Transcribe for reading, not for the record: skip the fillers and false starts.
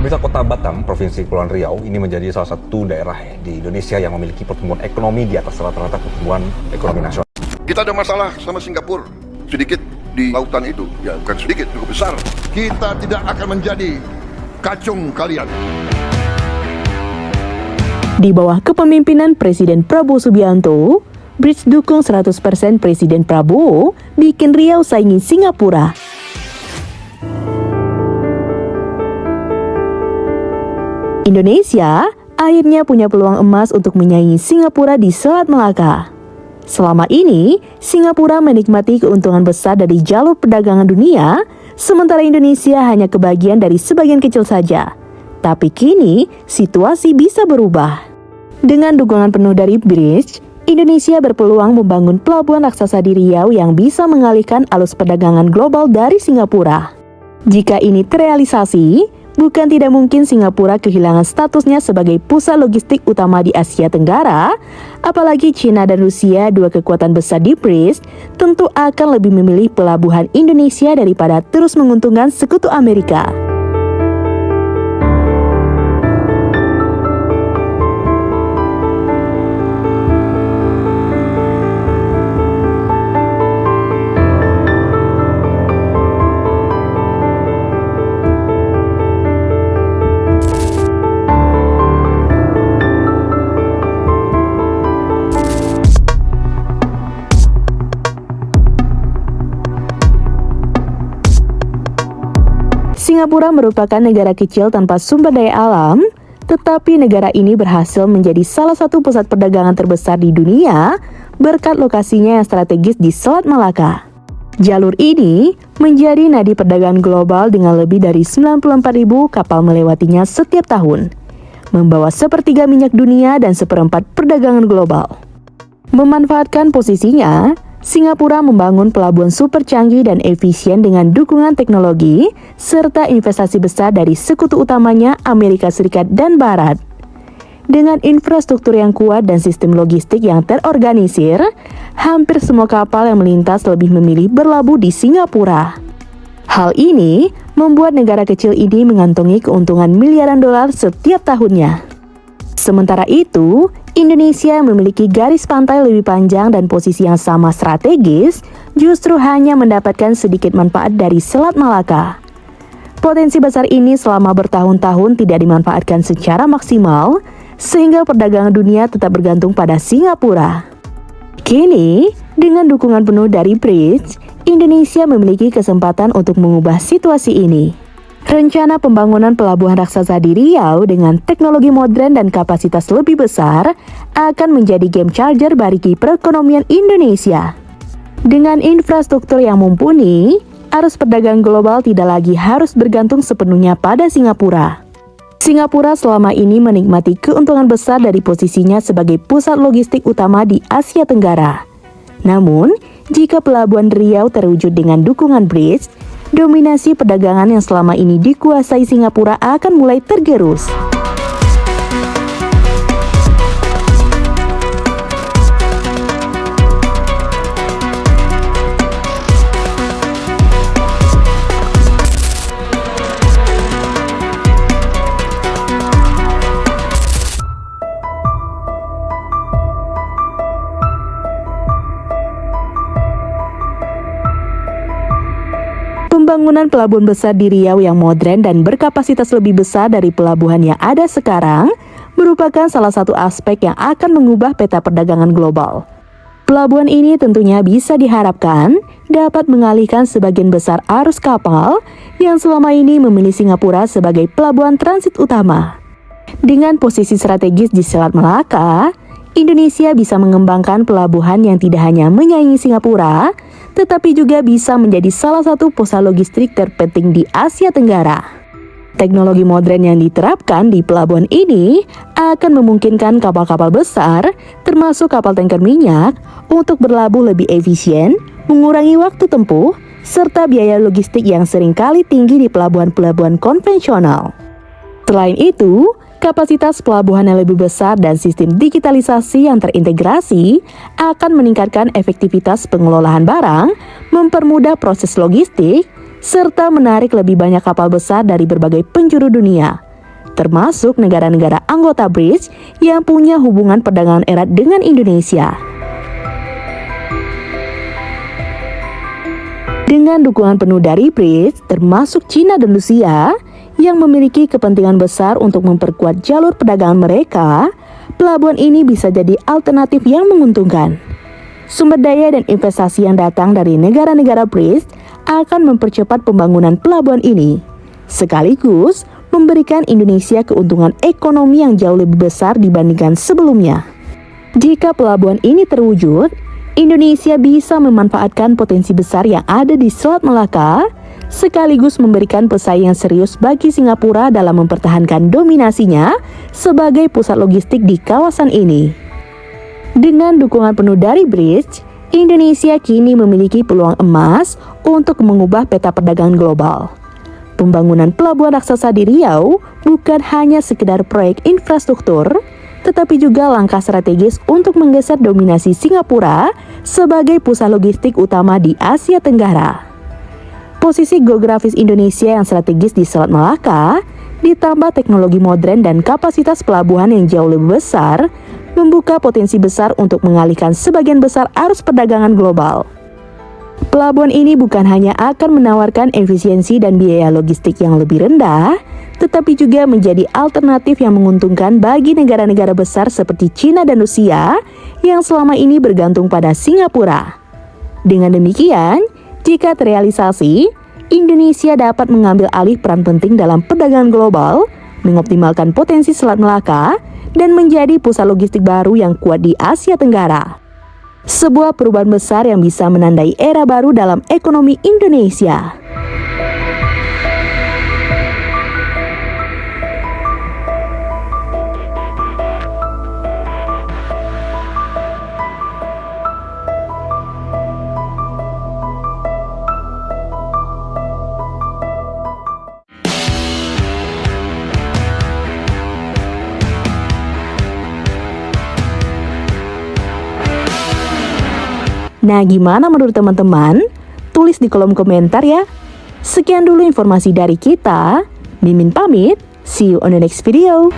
Pemirsa, Kota Batam, Provinsi Kepulauan Riau, ini menjadi salah satu daerah di Indonesia yang memiliki pertumbuhan ekonomi di atas rata-rata pertumbuhan ekonomi nasional. Kita ada masalah sama Singapura, sedikit di lautan itu, ya bukan sedikit, cukup besar. Kita tidak akan menjadi kacung kalian. Di bawah kepemimpinan Presiden Prabowo Subianto, Bridge dukung 100% Presiden Prabowo bikin Riau saingi Singapura. Indonesia akhirnya punya peluang emas untuk menyaingi Singapura di Selat Melaka. Selama ini, Singapura menikmati keuntungan besar dari jalur perdagangan dunia, sementara Indonesia hanya kebagian dari sebagian kecil saja. Tapi kini, situasi bisa berubah. Dengan dukungan penuh dari Bridge, Indonesia berpeluang membangun pelabuhan raksasa di Riau yang bisa mengalihkan arus perdagangan global dari Singapura. Jika ini terrealisasi, bukan tidak mungkin Singapura kehilangan statusnya sebagai pusat logistik utama di Asia Tenggara, apalagi China dan Rusia, dua kekuatan besar di Bridge, tentu akan lebih memilih pelabuhan Indonesia daripada terus menguntungkan sekutu Amerika. Singapura merupakan negara kecil tanpa sumber daya alam, tetapi negara ini berhasil menjadi salah satu pusat perdagangan terbesar di dunia berkat lokasinya yang strategis di Selat Malaka. Jalur ini menjadi nadi perdagangan global dengan lebih dari 94.000 kapal melewatinya setiap tahun, membawa sepertiga minyak dunia dan seperempat perdagangan global. Memanfaatkan posisinya, Singapura membangun pelabuhan super canggih dan efisien dengan dukungan teknologi serta investasi besar dari sekutu utamanya Amerika Serikat dan Barat. Dengan infrastruktur yang kuat dan sistem logistik yang terorganisir, hampir semua kapal yang melintas lebih memilih berlabuh di Singapura. Hal ini membuat negara kecil ini mengantongi keuntungan miliaran dolar setiap tahunnya. Sementara itu, Indonesia yang memiliki garis pantai lebih panjang dan posisi yang sama strategis, justru hanya mendapatkan sedikit manfaat dari Selat Malaka. Potensi besar ini selama bertahun-tahun tidak dimanfaatkan secara maksimal, sehingga perdagangan dunia tetap bergantung pada Singapura. Kini, dengan dukungan penuh dari Bridge, Indonesia memiliki kesempatan untuk mengubah situasi ini. Rencana pembangunan pelabuhan raksasa di Riau dengan teknologi modern dan kapasitas lebih besar akan menjadi game changer bagi perekonomian Indonesia. Dengan infrastruktur yang mumpuni, arus perdagangan global tidak lagi harus bergantung sepenuhnya pada Singapura. Singapura selama ini menikmati keuntungan besar dari posisinya sebagai pusat logistik utama di Asia Tenggara. Namun, jika pelabuhan Riau terwujud dengan dukungan Bridge, dominasi perdagangan yang selama ini dikuasai Singapura akan mulai tergerus. Pembangunan pelabuhan besar di Riau yang modern dan berkapasitas lebih besar dari pelabuhan yang ada sekarang merupakan salah satu aspek yang akan mengubah peta perdagangan global. Pelabuhan ini tentunya bisa diharapkan dapat mengalihkan sebagian besar arus kapal yang selama ini memilih Singapura sebagai pelabuhan transit utama. Dengan posisi strategis di Selat Melaka, Indonesia bisa mengembangkan pelabuhan yang tidak hanya menyaingi Singapura, tetapi juga bisa menjadi salah satu pusat logistik terpenting di Asia Tenggara. Teknologi modern yang diterapkan di pelabuhan ini akan memungkinkan kapal-kapal besar, termasuk kapal tanker minyak, untuk berlabuh lebih efisien, mengurangi waktu tempuh, serta biaya logistik yang seringkali tinggi di pelabuhan-pelabuhan konvensional. Selain itu, kapasitas pelabuhan yang lebih besar dan sistem digitalisasi yang terintegrasi akan meningkatkan efektivitas pengelolaan barang, mempermudah proses logistik, serta menarik lebih banyak kapal besar dari berbagai penjuru dunia, termasuk negara-negara anggota BRICS yang punya hubungan perdagangan erat dengan Indonesia. Dengan dukungan penuh dari BRICS, termasuk China dan Rusia, yang memiliki kepentingan besar untuk memperkuat jalur perdagangan mereka, pelabuhan ini bisa jadi alternatif yang menguntungkan. Sumber daya dan investasi yang datang dari negara-negara BRICS akan mempercepat pembangunan pelabuhan ini, sekaligus memberikan Indonesia keuntungan ekonomi yang jauh lebih besar dibandingkan sebelumnya. Jika pelabuhan ini terwujud, Indonesia bisa memanfaatkan potensi besar yang ada di Selat Melaka, sekaligus memberikan pesaing yang serius bagi Singapura dalam mempertahankan dominasinya sebagai pusat logistik di kawasan ini. Dengan dukungan penuh dari BRICS, Indonesia kini memiliki peluang emas untuk mengubah peta perdagangan global. Pembangunan pelabuhan raksasa di Riau bukan hanya sekedar proyek infrastruktur, tetapi juga langkah strategis untuk menggeser dominasi Singapura sebagai pusat logistik utama di Asia Tenggara. Posisi geografis Indonesia yang strategis di Selat Melaka, ditambah teknologi modern dan kapasitas pelabuhan yang jauh lebih besar, membuka potensi besar untuk mengalihkan sebagian besar arus perdagangan global. Pelabuhan ini bukan hanya akan menawarkan efisiensi dan biaya logistik yang lebih rendah, tetapi juga menjadi alternatif yang menguntungkan bagi negara-negara besar seperti China dan Rusia yang selama ini bergantung pada Singapura. Dengan demikian, jika terrealisasi, Indonesia dapat mengambil alih peran penting dalam perdagangan global, mengoptimalkan potensi Selat Melaka, dan menjadi pusat logistik baru yang kuat di Asia Tenggara. Sebuah perubahan besar yang bisa menandai era baru dalam ekonomi Indonesia. Nah, gimana menurut teman-teman? Tulis di kolom komentar ya. Sekian dulu informasi dari kita. Mimin pamit. See you on the next video.